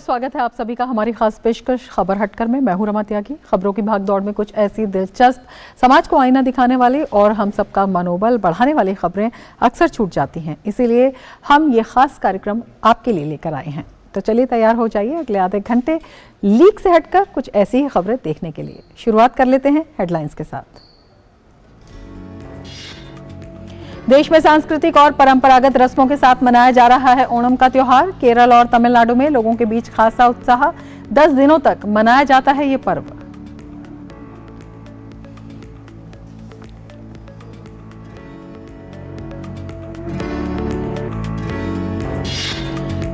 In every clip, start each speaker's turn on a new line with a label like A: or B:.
A: स्वागत है आप सभी का हमारी खास पेशकश खबर हटकर में। मैं हूं रमा त्यागी। खबरों की भागदौड़ में कुछ ऐसी दिलचस्प, समाज को आईना दिखाने वाली और हम सबका मनोबल बढ़ाने वाली खबरें अक्सर छूट जाती हैं, इसीलिए हम ये खास कार्यक्रम आपके लिए लेकर आए हैं। तो चलिए तैयार हो जाइए अगले आधे घंटे लीक से हटकर कुछ ऐसी ही खबरें देखने के लिए। शुरुआत कर लेते हैं हेडलाइंस के साथ। देश में सांस्कृतिक और परंपरागत रस्मों के साथ मनाया जा रहा है ओणम का त्योहार। केरल और तमिलनाडु में लोगों के बीच खासा उत्साह। 10 दिनों तक मनाया जाता है ये पर्व।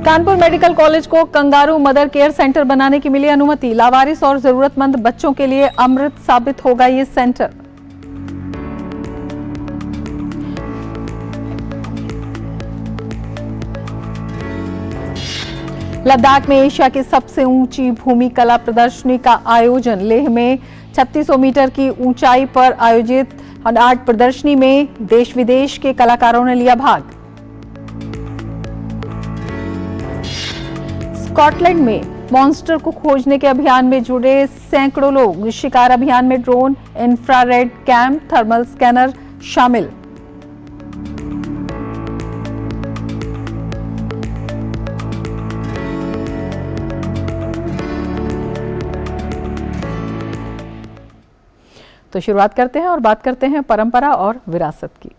A: कानपुर मेडिकल कॉलेज को कंगारू मदर केयर सेंटर बनाने की मिली अनुमति। लावारिस और जरूरतमंद बच्चों के लिए अमृत साबित होगा ये सेंटर। लद्दाख में एशिया की सबसे ऊंची भूमि कला प्रदर्शनी का आयोजन। लेह में 3600 मीटर की ऊंचाई पर आयोजित आर्ट प्रदर्शनी में देश विदेश के कलाकारों ने लिया भाग। स्कॉटलैंड में मॉन्स्टर को खोजने के अभियान में जुड़े सैकड़ों लोग। शिकार अभियान में drone, infrared cam, thermal scanner शामिल। तो शुरुआत करते हैं और बात करते हैं परंपरा और विरासत की।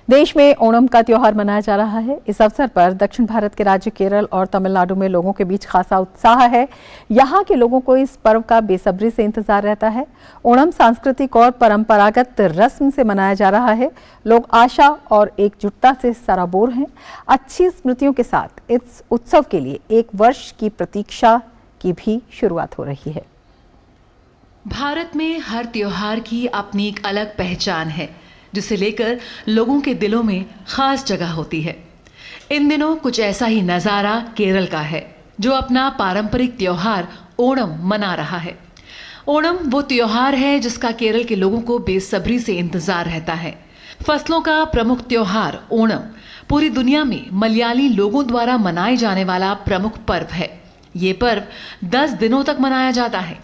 A: देश में ओणम का त्योहार मनाया जा रहा है। इस अवसर पर दक्षिण भारत के राज्य केरल और तमिलनाडु में लोगों के बीच खासा उत्साह है। यहाँ के लोगों को इस पर्व का बेसब्री से इंतजार रहता है। ओणम सांस्कृतिक और परंपरागत रस्म से मनाया जा रहा है। लोग आशा और एकजुटता से सराबोर हैं। अच्छी स्मृतियों के साथ इस उत्सव के लिए एक वर्ष की प्रतीक्षा की भी शुरुआत हो रही है।
B: भारत में हर त्योहार की अपनी एक अलग पहचान है, जिसे लेकर लोगों के दिलों में खास जगह होती है। इन दिनों कुछ ऐसा ही नज़ारा केरल का है, जो अपना पारंपरिक त्योहार ओणम मना रहा है। ओणम वो त्योहार है जिसका केरल के लोगों को बेसब्री से इंतजार रहता है। फसलों का प्रमुख त्योहार ओणम पूरी दुनिया में मलयाली लोगों द्वारा मनाए जाने वाला प्रमुख पर्व है। ये पर्व 10 दिनों तक मनाया जाता है।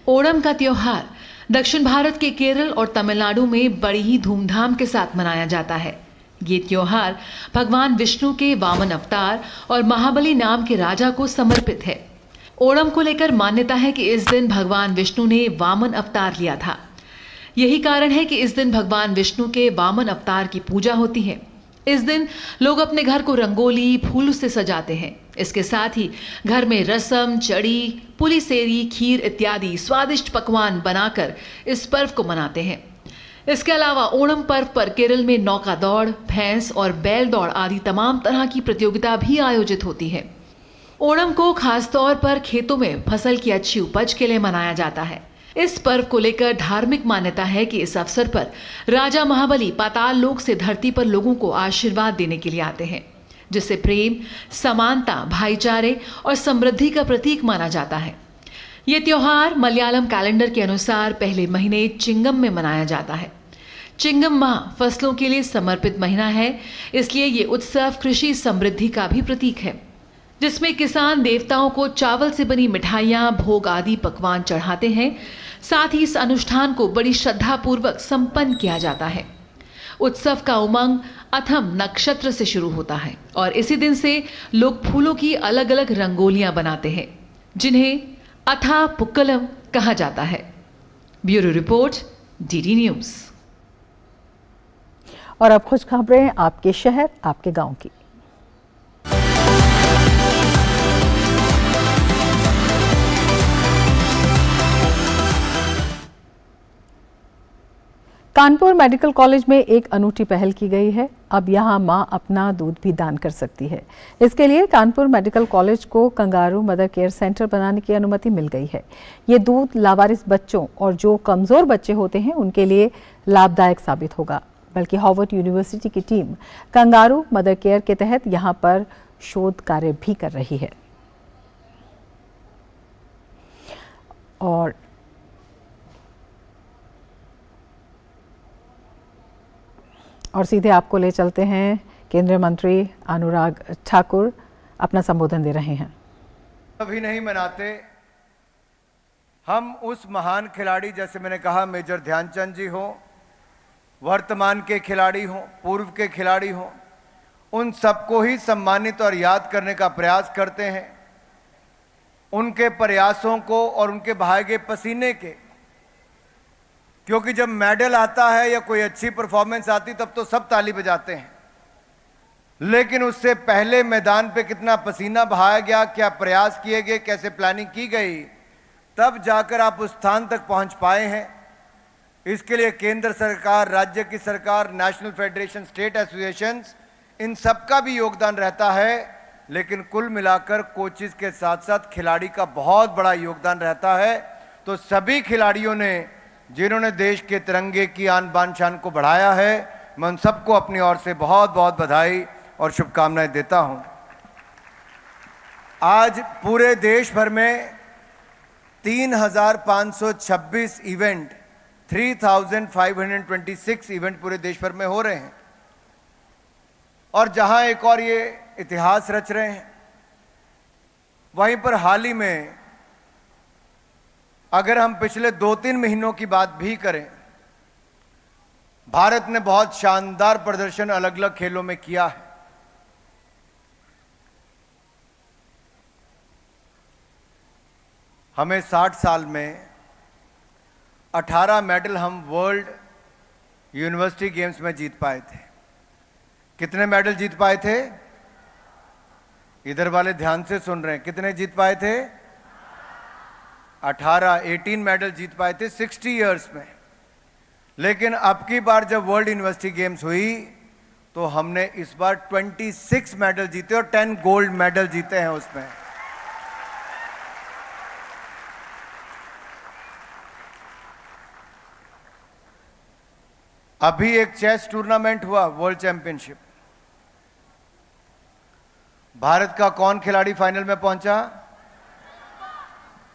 B: ओणम का त्योहार दक्षिण भारत के केरल और तमिलनाडु में बड़ी ही धूमधाम के साथ मनाया जाता है। ये त्योहार भगवान विष्णु के वामन अवतार और महाबली नाम के राजा को समर्पित है। ओणम को लेकर मान्यता है कि इस दिन भगवान विष्णु ने वामन अवतार लिया था। यही कारण है कि इस दिन भगवान विष्णु के वामन अवतार की पूजा होती है। इस दिन लोग अपने घर को रंगोली, फूलों से सजाते हैं। इसके साथ ही घर में रसम, चड़ी, पुलिसेरी, खीर इत्यादि स्वादिष्ट पकवान बनाकर इस पर्व को मनाते हैं। इसके अलावा ओणम पर्व पर केरल में नौका दौड़, भैंस और बैल दौड़ आदि तमाम तरह की प्रतियोगिता भी आयोजित होती है। ओणम को खासतौर पर खेतों में फसल की अच्छी उपज के लिए मनाया जाता है। इस पर्व को लेकर धार्मिक मान्यता है कि इस अवसर पर राजा महाबली पाताल लोक से धरती पर लोगों को आशीर्वाद देने के लिए आते हैं, जिससे प्रेम, समानता, भाईचारे और समृद्धि का प्रतीक माना जाता है। ये त्योहार मलयालम कैलेंडर के अनुसार पहले महीने चिंगम में मनाया जाता है। चिंगम माह फसलों के लिए समर्पित महीना है, इसलिए ये उत्सव कृषि समृद्धि का भी प्रतीक है, जिसमें किसान देवताओं को चावल से बनी मिठाइयाँ, भोग आदि पकवान चढ़ाते हैं। साथ ही इस अनुष्ठान को बड़ी श्रद्धा पूर्वक संपन्न किया जाता है। उत्सव का उमंग अथम नक्षत्र से शुरू होता है और इसी दिन से लोग फूलों की अलग अलग रंगोलियां बनाते हैं, जिन्हें अथा पुक्कलम कहा जाता है। Bureau report, DD news.
A: और अब कुछ खबरें आपके शहर, आपके गांव की। कानपुर मेडिकल कॉलेज में एक अनूठी पहल की गई है। अब यहां मां अपना दूध भी दान कर सकती है। इसके लिए कानपुर मेडिकल कॉलेज को कंगारू मदर केयर सेंटर बनाने की अनुमति मिल गई है। ये दूध लावारिस बच्चों और जो कमजोर बच्चे होते हैं उनके लिए लाभदायक साबित होगा। बल्कि हार्वर्ड यूनिवर्सिटी की टीम कंगारू मदर केयर के तहत यहां पर शोध कार्य भी कर रही है। और और सीधे आपको ले चलते हैं, केंद्रीय मंत्री अनुराग ठाकुर अपना संबोधन दे रहे हैं।
C: अभी नहीं मनाते हम उस महान खिलाड़ी, जैसे मैंने कहा मेजर ध्यानचंद जी हो, वर्तमान के खिलाड़ी हो, पूर्व के खिलाड़ी हो, उन सबको ही सम्मानित और याद करने का प्रयास करते हैं। उनके प्रयासों को और उनके बहाए गए पसीने के, क्योंकि जब मेडल आता है या कोई अच्छी परफॉर्मेंस आती तब तो सब ताली बजाते हैं, लेकिन उससे पहले मैदान पे कितना पसीना बहाया गया, क्या प्रयास किए गए, कैसे प्लानिंग की गई, तब जाकर आप उस स्थान तक पहुंच पाए हैं। इसके लिए केंद्र सरकार, राज्य की सरकार, नेशनल फेडरेशन, स्टेट एसोसिएशंस, इन सबका भी योगदान रहता है, लेकिन कुल मिलाकर कोचेस के साथ साथ खिलाड़ी का बहुत बड़ा योगदान रहता है। तो सभी खिलाड़ियों ने जिन्होंने देश के तिरंगे की आन बान शान को बढ़ाया है, मैं उन सबको अपनी ओर से बहुत बहुत बधाई और शुभकामनाएं देता हूं। आज पूरे देश भर में 3,526 इवेंट, 3,526 इवेंट पूरे देश भर में हो रहे हैं, और जहां एक और ये इतिहास रच रहे हैं, वहीं पर हाल ही में अगर हम पिछले 2-3 महीनों की बात भी करें, भारत ने बहुत शानदार प्रदर्शन अलग अलग खेलों में किया है। हमें 60 साल में 18 मेडल हम वर्ल्ड यूनिवर्सिटी गेम्स में जीत पाए थे। कितने मेडल जीत पाए थे? इधर वाले ध्यान से सुन रहे हैं, कितने जीत पाए थे? 18 मेडल जीत पाए थे 60 इयर्स में। लेकिन अब की बार जब वर्ल्ड यूनिवर्सिटी गेम्स हुई तो हमने इस बार 26 मेडल जीते और 10 गोल्ड मेडल जीते हैं उसमें। अभी एक चेस टूर्नामेंट हुआ, वर्ल्ड चैंपियनशिप। भारत का कौन खिलाड़ी फाइनल में पहुंचा?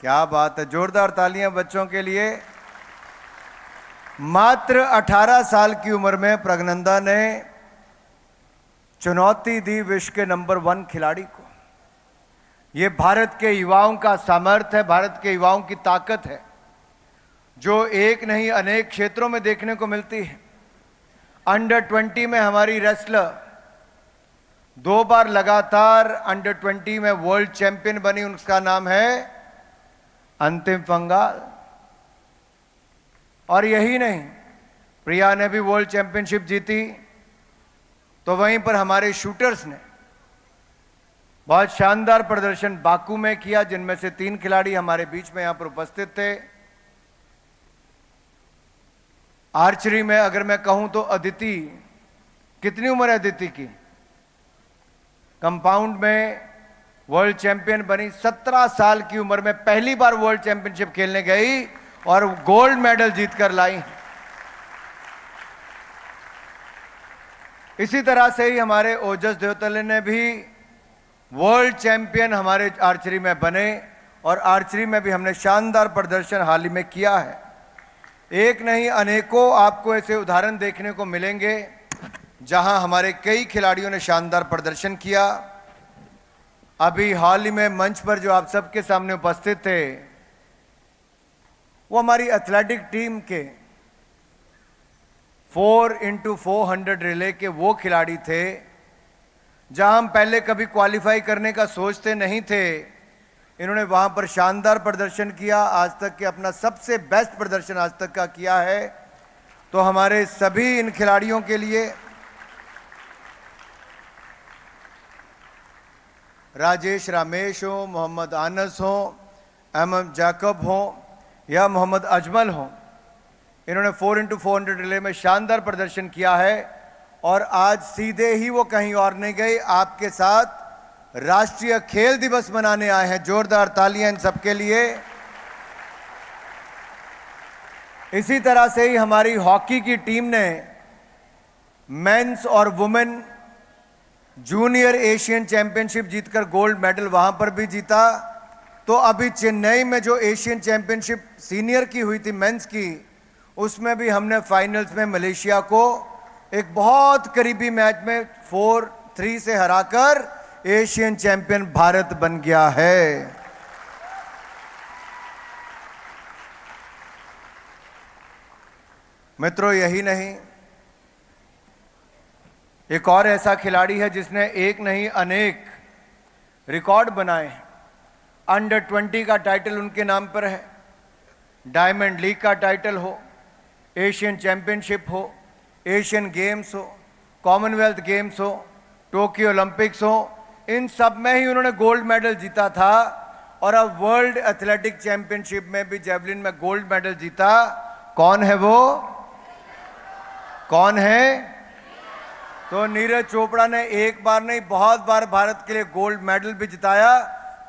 C: क्या बात है, जोरदार तालियां बच्चों के लिए। मात्र 18 साल की उम्र में प्रज्ञनंदा ने चुनौती दी विश्व के नंबर 1 खिलाड़ी को। यह भारत के युवाओं का सामर्थ्य है, भारत के युवाओं की ताकत है, जो एक नहीं अनेक क्षेत्रों में देखने को मिलती है। अंडर 20 में हमारी रेसलर 2 बार लगातार अंडर 20 में वर्ल्ड चैंपियन बनी, उसका नाम है अंतिम पंघाल। और यही नहीं, प्रिया ने भी वर्ल्ड चैंपियनशिप जीती। तो वहीं पर हमारे शूटर्स ने बहुत शानदार प्रदर्शन बाकू में किया, जिनमें से 3 खिलाड़ी हमारे बीच में यहां पर उपस्थित थे। आर्चरी में अगर मैं कहूं तो अदिति, कितनी उम्र है अदिति की? कंपाउंड में वर्ल्ड चैंपियन बनी, 17 साल की उम्र में पहली बार वर्ल्ड चैंपियनशिप खेलने गई और गोल्ड मेडल जीतकर लाई। इसी तरह से ही हमारे ओजस देवतले ने भी वर्ल्ड चैंपियन हमारे आर्चरी में बने, और आर्चरी में भी हमने शानदार प्रदर्शन हाल ही में किया है। एक नहीं अनेकों आपको ऐसे उदाहरण देखने को मिलेंगे जहां हमारे कई खिलाड़ियों ने शानदार प्रदर्शन किया। अभी हाल ही में मंच पर जो आप सबके सामने उपस्थित थे, वो हमारी एथलेटिक टीम के 4x400 रिले के वो खिलाड़ी थे जहां हम पहले कभी क्वालिफाई करने का सोचते नहीं थे। इन्होंने वहां पर शानदार प्रदर्शन किया, आज तक के अपना सबसे बेस्ट प्रदर्शन आज तक का किया है। तो हमारे सभी इन खिलाड़ियों के लिए, राजेश रामेश हो, मोहम्मद आनस हो, अहमद जैकब हो या मोहम्मद अजमल हो, इन्होंने 4x400 रिले में शानदार प्रदर्शन किया है। और आज सीधे ही वो कहीं और नहीं गए, आपके साथ राष्ट्रीय खेल दिवस मनाने आए हैं। जोरदार तालियां इन सबके लिए। इसी तरह से ही हमारी हॉकी की टीम ने मेंस और वुमेन जूनियर एशियन चैंपियनशिप जीतकर गोल्ड मेडल वहां पर भी जीता। तो अभी चेन्नई में जो एशियन चैंपियनशिप सीनियर की हुई थी मेंस की, उसमें भी हमने फाइनल्स में मलेशिया को एक बहुत करीबी मैच में 4-3 से हराकर एशियन चैंपियन भारत बन गया है। मित्रों, यही नहीं, एक और ऐसा खिलाड़ी है जिसने एक नहीं अनेक रिकॉर्ड बनाए हैं। अंडर 20 का टाइटल उनके नाम पर है, डायमंड लीग का टाइटल हो, एशियन चैंपियनशिप हो, एशियन गेम्स हो, कॉमनवेल्थ गेम्स हो, टोक्यो ओलंपिक्स हो, इन सब में ही उन्होंने गोल्ड मेडल जीता था। और अब वर्ल्ड एथलेटिक चैंपियनशिप में भी जेवलिन में गोल्ड मेडल जीता। कौन है वो? कौन है? तो नीरज चोपड़ा ने एक बार नहीं बहुत बार भारत के लिए गोल्ड मेडल भी जिताया।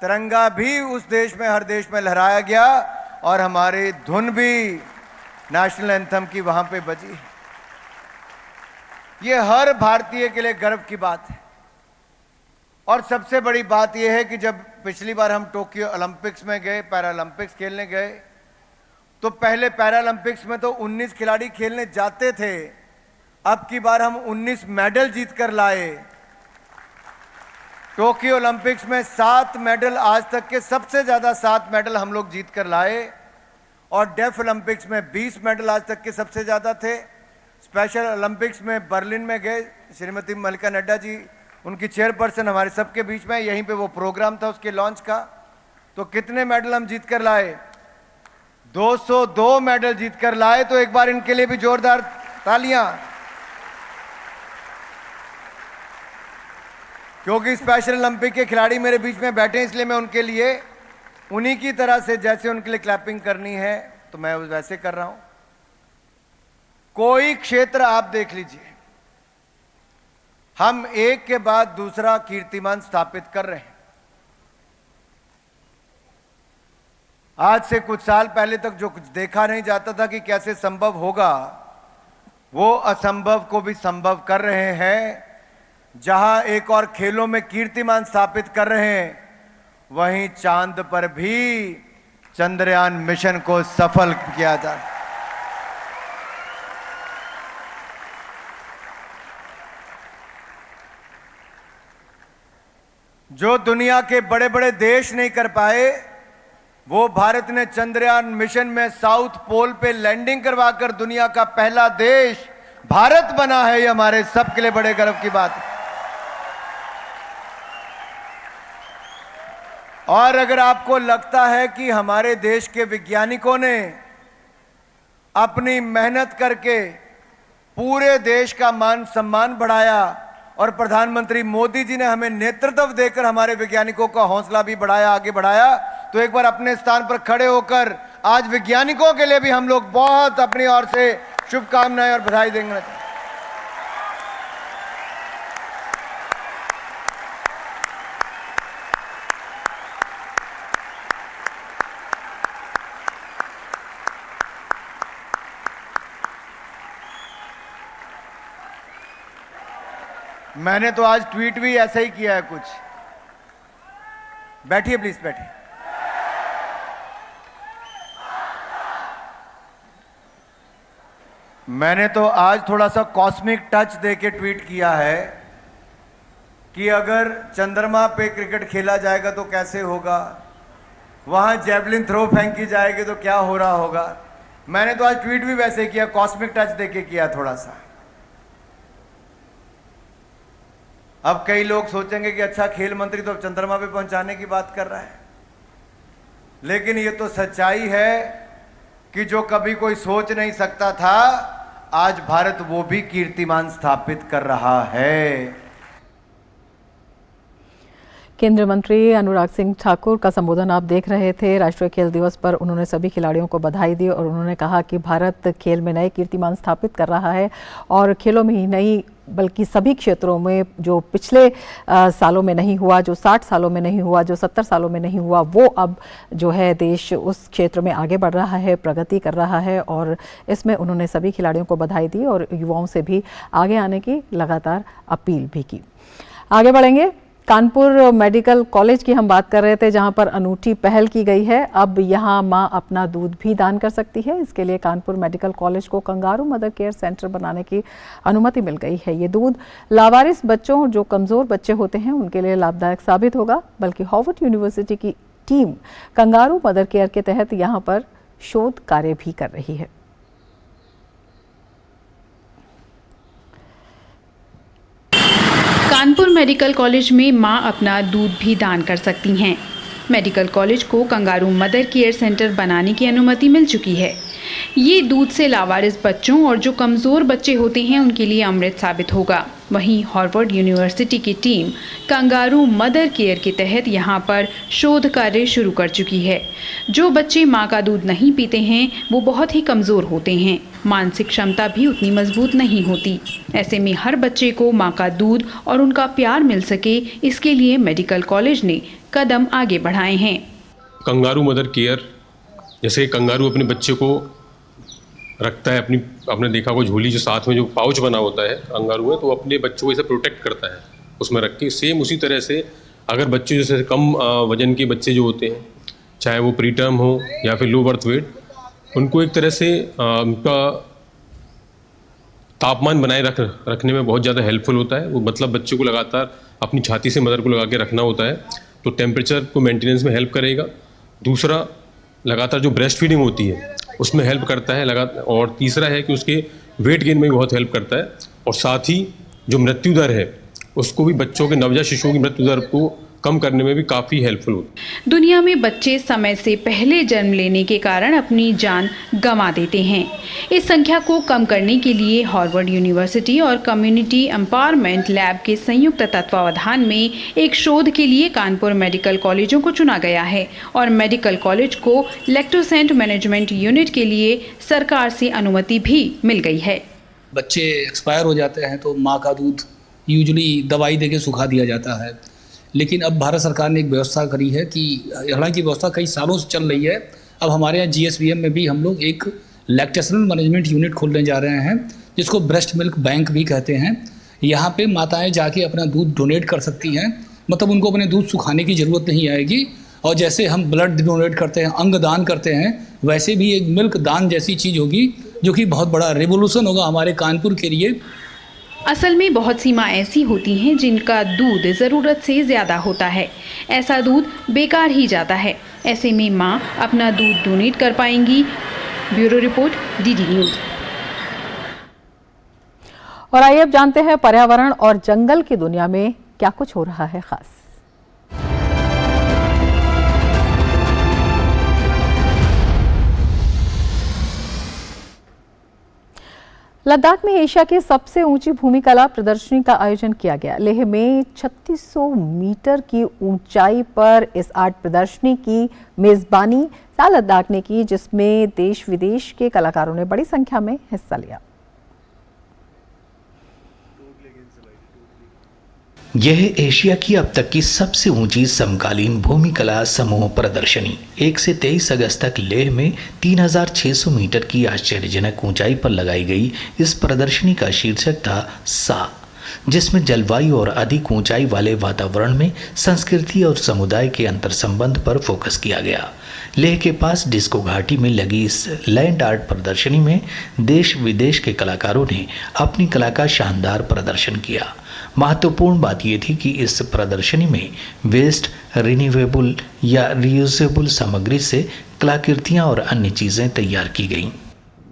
C: तिरंगा भी उस देश में, हर देश में लहराया गया और हमारी धुन भी नेशनल एंथम की वहां पे बजी। ये हर भारतीय के लिए गर्व की बात है। और सबसे बड़ी बात यह है कि जब पिछली बार हम टोक्यो ओलंपिक्स में गए, पैरालंपिक्स खेलने गए, तो पहले पैरालंपिक्स में तो 19 खिलाड़ी खेलने जाते थे। अब की बार हम 19 मेडल जीत कर लाए। टोक्यो ओलंपिक्स में 7 मेडल, आज तक के सबसे ज्यादा 7 मेडल हम लोग जीत कर लाए। और डेफ ओलंपिक्स में 20 मेडल आज तक के सबसे ज्यादा थे। स्पेशल ओलंपिक्स में बर्लिन में गए, श्रीमती मल्लिका नड्डा जी उनकी चेयरपर्सन हमारे सबके बीच में, यहीं पे वो प्रोग्राम था उसके लॉन्च का। तो कितने मेडल हम जीत कर लाए? 202 मेडल जीत कर लाए। तो एक बार इनके लिए भी जोरदार तालियां, क्योंकि स्पेशल ओलंपिक के खिलाड़ी मेरे बीच में बैठे, इसलिए मैं उनके लिए उन्हीं की तरह से जैसे उनके लिए क्लैपिंग करनी है तो मैं वैसे कर रहा हूं। कोई क्षेत्र आप देख लीजिए, हम एक के बाद दूसरा कीर्तिमान स्थापित कर रहे हैं। आज से कुछ साल पहले तक जो कुछ देखा नहीं जाता था कि कैसे संभव होगा, वो असंभव को भी संभव कर रहे हैं। जहां एक और खेलों में कीर्तिमान स्थापित कर रहे हैं, वहीं चांद पर भी चंद्रयान मिशन को सफल किया जा। जो दुनिया के बड़े बड़े देश नहीं कर पाए, वो भारत ने चंद्रयान मिशन में साउथ पोल पे लैंडिंग करवाकर दुनिया का पहला देश भारत बना है। ये हमारे सबके लिए बड़े गर्व की बात है। और अगर आपको लगता है कि हमारे देश के वैज्ञानिकों ने अपनी मेहनत करके पूरे देश का मान सम्मान बढ़ाया और प्रधानमंत्री मोदी जी ने हमें नेतृत्व देकर हमारे वैज्ञानिकों का हौसला भी बढ़ाया, आगे बढ़ाया, तो एक बार अपने स्थान पर खड़े होकर आज वैज्ञानिकों के लिए भी हम लोग बहुत अपनी ओर से शुभकामनाएं और बधाई देंगे। मैंने तो आज ट्वीट भी ऐसा ही किया है कुछ। बैठिए प्लीज, बैठिए। मैंने तो आज थोड़ा सा कॉस्मिक टच देके ट्वीट किया है कि अगर चंद्रमा पे क्रिकेट खेला जाएगा तो कैसे होगा, वहां जेवलिन थ्रो फेंकी जाएगी तो क्या हो रहा होगा। मैंने तो आज ट्वीट भी वैसे किया, कॉस्मिक टच देके किया थोड़ा सा। अब कई लोग सोचेंगे कि अच्छा, खेल मंत्री तो चंद्रमा पे पहुंचाने की बात कर रहा है, लेकिन ये तो सच्चाई है कि जो कभी कोई सोच नहीं सकता था, आज भारत वो भी कीर्तिमान स्थापित कर रहा है।
A: केंद्रीय मंत्री अनुराग सिंह ठाकुर का संबोधन आप देख रहे थे। राष्ट्रीय खेल दिवस पर उन्होंने सभी खिलाड़ियों को बधाई दी और उन्होंने कहा कि भारत खेल में नए कीर्तिमान स्थापित कर रहा है और खेलों में ही नहीं बल्कि सभी क्षेत्रों में जो पिछले सालों में नहीं हुआ, जो 60 सालों में नहीं हुआ, जो 70 सालों में नहीं हुआ, वो अब जो है देश उस क्षेत्र में आगे बढ़ रहा है, प्रगति कर रहा है। और इसमें उन्होंने सभी खिलाड़ियों को बधाई दी और युवाओं से भी आगे आने की लगातार अपील भी की। आगे बढ़ेंगे। कानपुर मेडिकल कॉलेज की हम बात कर रहे थे, जहां पर अनूठी पहल की गई है। अब यहां मां अपना दूध भी दान कर सकती है। इसके लिए कानपुर मेडिकल कॉलेज को कंगारू मदर केयर सेंटर बनाने की अनुमति मिल गई है। ये दूध लावारिस बच्चों और जो कमजोर बच्चे होते हैं उनके लिए लाभदायक साबित होगा। बल्कि हार्वर्ड यूनिवर्सिटी की टीम कंगारू मदर केयर के तहत यहां पर शोध कार्य भी कर रही है।
D: कानपुर मेडिकल कॉलेज में मां अपना दूध भी दान कर सकती हैं। मेडिकल कॉलेज को कंगारू मदर केयर सेंटर बनाने की अनुमति मिल चुकी है। ये दूध से लावारिस बच्चों और जो कमज़ोर बच्चे होते हैं उनके लिए अमृत साबित होगा। वहीं हार्वर्ड यूनिवर्सिटी की टीम कंगारू मदर केयर के तहत यहाँ पर शोध कार्य शुरू कर चुकी है। जो बच्चे माँ का दूध नहीं पीते हैं वो बहुत ही कमज़ोर होते हैं, मानसिक क्षमता भी उतनी मजबूत नहीं होती। ऐसे में हर बच्चे को माँ का दूध और उनका प्यार मिल सके, इसके लिए मेडिकल कॉलेज ने कदम आगे बढ़ाए हैं।
E: कंगारू मदर केयर, जैसे कंगारू अपने बच्चे को रखता है, आपने देखा वो झोली जो साथ में जो पाउच बना होता है कंगारू में, तो अपने बच्चों को ऐसे प्रोटेक्ट करता है उसमें रख के। सेम उसी तरह से अगर बच्चे जैसे कम वजन के बच्चे जो होते हैं, चाहे वो प्री टर्म हो या फिर लो बर्थ वेट, उनको एक तरह से उनका तापमान बनाए रखने में बहुत ज़्यादा हेल्पफुल होता है। वो मतलब बच्चे को लगातार अपनी छाती से मदर को लगा के रखना होता है, तो टेम्परेचर को मेंटेनेंस में हेल्प करेगा। दूसरा, लगातार जो ब्रेस्ट फीडिंग होती है उसमें हेल्प करता है लगातार। और तीसरा है कि उसके वेट गेन में भी बहुत हेल्प करता है। और साथ ही जो मृत्यु दर है उसको भी, बच्चों के नवजात शिशुओं की मृत्यु दर को कम करने में भी काफ़ी हेल्पफुल होती है।
D: दुनिया में बच्चे समय से पहले जन्म लेने के कारण अपनी जान गंवा देते हैं। इस संख्या को कम करने के लिए हार्वर्ड यूनिवर्सिटी और कम्युनिटी एम्पावरमेंट लैब के संयुक्त तत्वावधान में एक शोध के लिए कानपुर मेडिकल कॉलेजों को चुना गया है और मेडिकल कॉलेज को लैक्टोसेंट मैनेजमेंट यूनिट के लिए सरकार से अनुमति भी मिल गई है।
F: बच्चे एक्सपायर हो जाते हैं तो माँ का दूध यूजुअली दवाई देके सुखा दिया जाता है, लेकिन अब भारत सरकार ने एक व्यवस्था करी है कि हालांकि व्यवस्था कई सालों से चल रही है। अब हमारे यहाँ GSVM में भी हम लोग एक लैक्टेशनल मैनेजमेंट यूनिट खोलने जा रहे हैं, जिसको ब्रेस्ट मिल्क बैंक भी कहते हैं। यहाँ पे माताएं जाके अपना दूध डोनेट कर सकती हैं, मतलब उनको अपने दूध सुखाने की ज़रूरत नहीं आएगी। और जैसे हम ब्लड डोनेट करते हैं, अंग दान करते हैं, वैसे भी एक मिल्क दान जैसी चीज़ होगी, जो कि बहुत बड़ा रेवोल्यूशन होगा हमारे कानपुर के लिए।
D: असल में बहुत सी माँ ऐसी होती हैं जिनका दूध ज़रूरत से ज़्यादा होता है। ऐसा दूध बेकार ही जाता है। ऐसे में माँ अपना दूध डोनेट कर पाएंगी। Bureau report, DD news.
A: और आइए अब जानते हैं पर्यावरण और जंगल की दुनिया में क्या कुछ हो रहा है खास। लद्दाख में एशिया की सबसे ऊंची भूमि कला प्रदर्शनी का आयोजन किया गया। लेह में 3600 मीटर की ऊंचाई पर इस आर्ट प्रदर्शनी की मेजबानी लद्दाख ने की, जिसमें देश विदेश के कलाकारों ने बड़ी संख्या में हिस्सा लिया।
G: यह एशिया की अब तक की सबसे ऊंची समकालीन भूमि कला समूह प्रदर्शनी 1 से 23 अगस्त तक लेह में 3600 मीटर की आश्चर्यजनक ऊंचाई पर लगाई गई। इस प्रदर्शनी का शीर्षक था सा, जिसमें जलवायु और अधिक ऊंचाई वाले वातावरण में संस्कृति और समुदाय के अंतर संबंध पर फोकस किया गया। लेह के पास डिस्को घाटी में लगी इस लैंड आर्ट प्रदर्शनी में देश विदेश के कलाकारों ने अपनी कला का शानदार प्रदर्शन किया। महत्वपूर्ण बात यह थी कि इस प्रदर्शनी में वेस्ट, रिन्यूएबल या रियूजेबल सामग्री से कलाकृतियां और अन्य चीजें तैयार की गईं।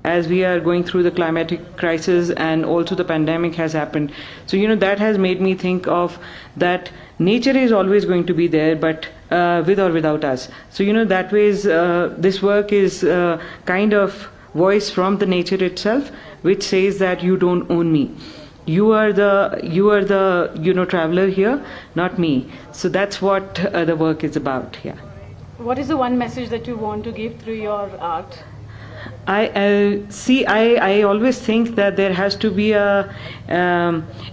H: As we are going through the climatic crisis and also the pandemic has happened, so that has made me think of that nature is always going to be there, but with or without us. So that ways this work is kind of voice from the nature itself, which says that you don't own me. You are the traveler here, not me. So that's what the work is about. Yeah.
I: What is the one message that you want to give through your art?
H: I always think that there has to be a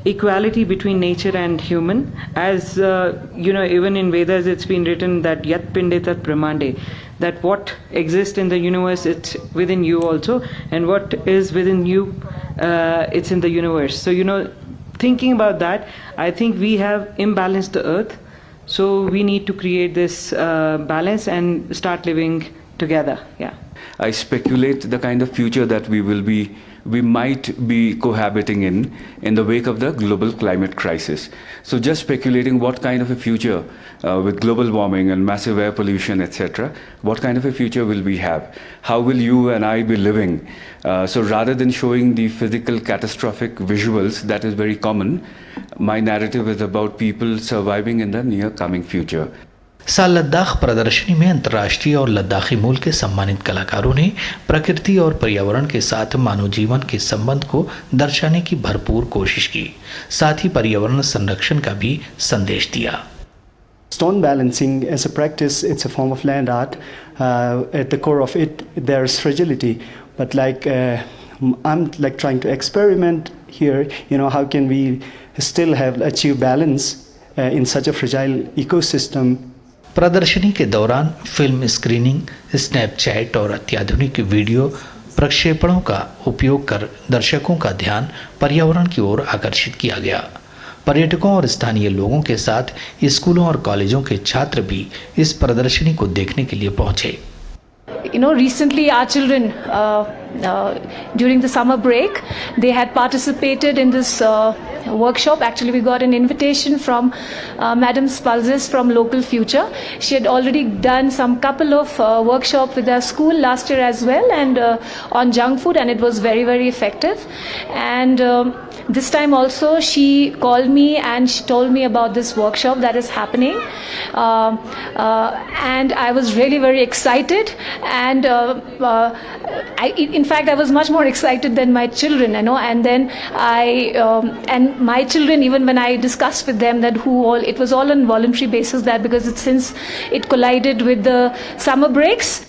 H: equality between nature and human. As even in Vedas it's been written that yat pinde tat brahmande, that what exists in the universe, it's within you also, and what is within you, it's in the universe. So thinking about that, I think we have imbalanced the earth. So we need to create this balance and start living together. Yeah.
J: I speculate the kind of future that we might be cohabiting in the wake of the global climate crisis. So just speculating what kind of a future with global warming and massive air pollution, etc., what kind of a future will we have? How will you and I be living? So rather than showing the physical catastrophic visuals that is very common, my narrative is about people surviving in the near coming future.
G: साल लद्दाख प्रदर्शनी में अंतर्राष्ट्रीय और लद्दाखी मूल के सम्मानित कलाकारों ने प्रकृति और पर्यावरण के साथ मानव जीवन के संबंध को दर्शाने की भरपूर कोशिश की, साथ ही पर्यावरण संरक्षण का भी संदेश दिया।
K: Stone balancing as a practice, it's a form of land art. At the core of it, there's fragility. But I'm trying to experiment here. How can we still achieve balance in such a fragile ecosystem?
G: प्रदर्शनी के दौरान film screening, Snapchat और अत्याधुनिक video प्रक्षेपणों का उपयोग कर दर्शकों का ध्यान पर्यावरण की ओर आकर्षित किया गया। पर्यटकों और स्थानीय लोगों के साथ स्कूलों और कॉलेजों के छात्र भी इस प्रदर्शनी को देखने के लिए पहुंचे।
I: Recently our children, during the summer break, they had participated in this workshop. Actually, we got an invitation from Madam Spalzis from Local Future. She had already done some couple of workshops with our school last year as well, and on junk food, and it was very, very effective. And this time also she called me and she told me about this workshop that is happening, and I was really very excited, and in fact I was much more excited than my children, and then and my children, even when I discussed with them that it was all on voluntary basis, that because since it collided with the summer breaks.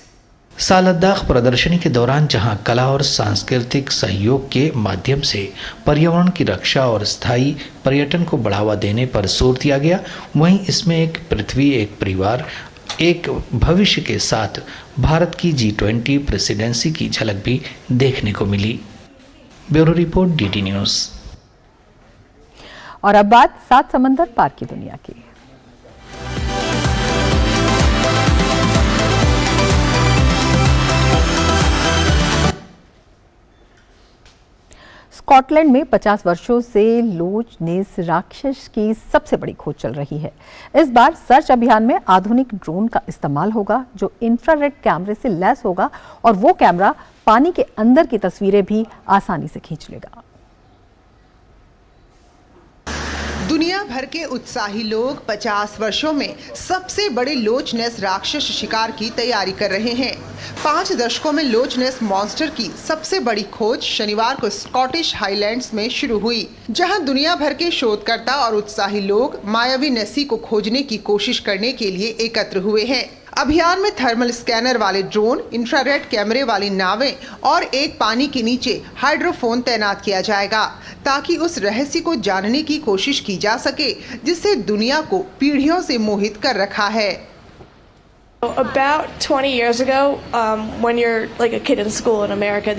G: साल लद्दाख प्रदर्शनी के दौरान जहां कला और सांस्कृतिक सहयोग के माध्यम से पर्यावरण की रक्षा और स्थायी पर्यटन को बढ़ावा देने पर जोर दिया गया, वहीं इसमें एक पृथ्वी एक परिवार एक भविष्य के साथ भारत की G20 प्रेसिडेंसी की झलक भी देखने को मिली। Bureau report, DT news.
A: और अब बात 7 समंदर पार की दुनिया की। स्कॉटलैंड में 50 वर्षों से लोच नेस राक्षस की सबसे बड़ी खोज चल रही है। इस बार सर्च अभियान में आधुनिक ड्रोन का इस्तेमाल होगा जो इंफ्रारेड कैमरे से लैस होगा और वो कैमरा पानी के अंदर की तस्वीरें भी आसानी से खींच लेगा।
L: दुनिया भर के उत्साही लोग 50 वर्षों में सबसे बड़े लोच नेस राक्षस शिकार की तैयारी कर रहे हैं। 5 दशकों में लोच नेस मॉन्स्टर की सबसे बड़ी खोज शनिवार को स्कॉटिश हाईलैंड्स में शुरू हुई, जहां दुनिया भर के शोधकर्ता और उत्साही लोग मायावी नेसी को खोजने की कोशिश करने के लिए एकत्र हुए हैं। अभियान में थर्मल स्कैनर वाले ड्रोन, इंफ्रारेड कैमरे वाली नावें और एक पानी के नीचे हाइड्रोफोन तैनात किया जाएगा ताकि उस रहस्य को जानने की कोशिश की जा सके जिससे दुनिया को पीढ़ियों से मोहित कर रखा है।
M: About 20 years ago, when you're like a kid in school in America,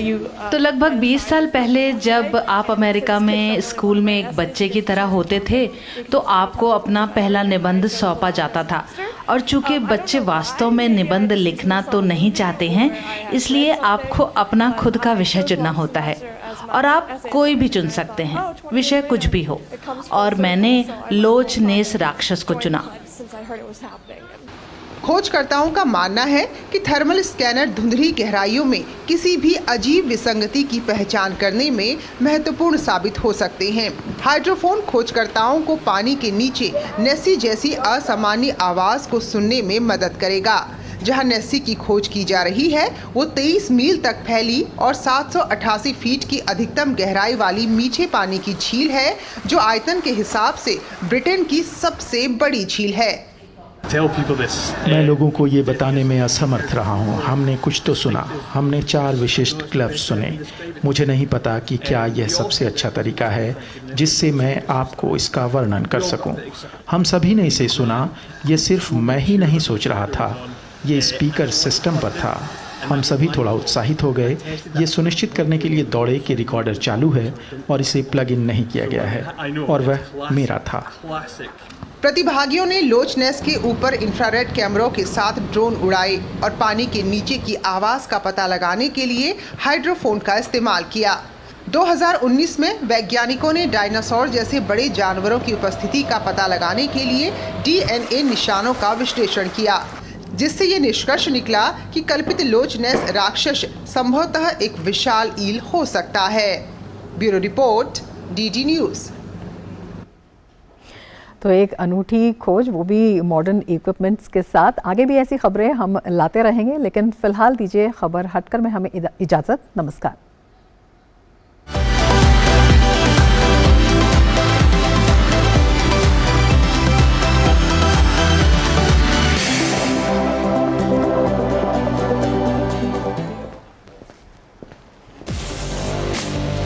B: तो लगभग 20 साल पहले जब आप अमेरिका में स्कूल में एक बच्चे की तरह होते थे तो आपको अपना पहला निबंध सौंपा जाता था, और चूंकि बच्चे वास्तव में निबंध लिखना तो नहीं चाहते हैं, इसलिए आपको अपना खुद का विषय चुनना होता है और आप कोई भी चुन सकते हैं, विषय कुछ भी हो, और मैंने लोच नेस राक्षस को चुना।
L: खोजकर्ताओं का मानना है कि थर्मल स्कैनर धुंधली गहराइयों में किसी भी अजीब विसंगति की पहचान करने में महत्वपूर्ण साबित हो सकते हैं। हाइड्रोफोन खोजकर्ताओं को पानी के नीचे नेसी जैसी असामान्य आवाज को सुनने में मदद करेगा। जहां नेसी की खोज की जा रही है वो 23 मील तक फैली और 788 फीट की अधिकतम गहराई वाली मीठे पानी की झील है, जो आयतन के हिसाब से ब्रिटेन की सबसे बड़ी झील है।
N: मैं लोगों को ये बताने में असमर्थ रहा हूँ। हमने कुछ तो सुना, हमने 4 विशिष्ट क्लब्स सुने। मुझे नहीं पता कि क्या यह सबसे अच्छा तरीका है जिससे मैं आपको इसका वर्णन कर सकूं। हम सभी ने इसे सुना, ये सिर्फ मैं ही नहीं सोच रहा था, ये स्पीकर सिस्टम पर था। हम सभी थोड़ा उत्साहित हो गए। ये सुनिश्चित करने के लिए दौड़े कि रिकॉर्डर चालू है और इसे प्लग इन नहीं किया गया है, और वह मेरा था।
L: प्रतिभागियों ने लोच नेस के ऊपर इंफ्रारेड कैमरों के साथ ड्रोन उड़ाए और पानी के नीचे की आवाज का पता लगाने के लिए हाइड्रोफोन का इस्तेमाल किया। 2019 में वैज्ञानिकों ने डायनासोर जैसे बड़े जानवरों की उपस्थिति का पता लगाने के लिए DNA निशानों का विश्लेषण किया, जिससे ये निष्कर्ष निकला कि कल्पित लोच नेस राक्षस संभवतः एक विशाल ईल हो सकता है। Bureau report, DD news.
A: तो एक अनूठी खोज, वो भी मॉडर्न इक्विपमेंट्स के साथ। आगे भी ऐसी खबरें हम लाते रहेंगे, लेकिन फिलहाल दीजिए खबर हटकर में हमें इजाज़त। नमस्कार।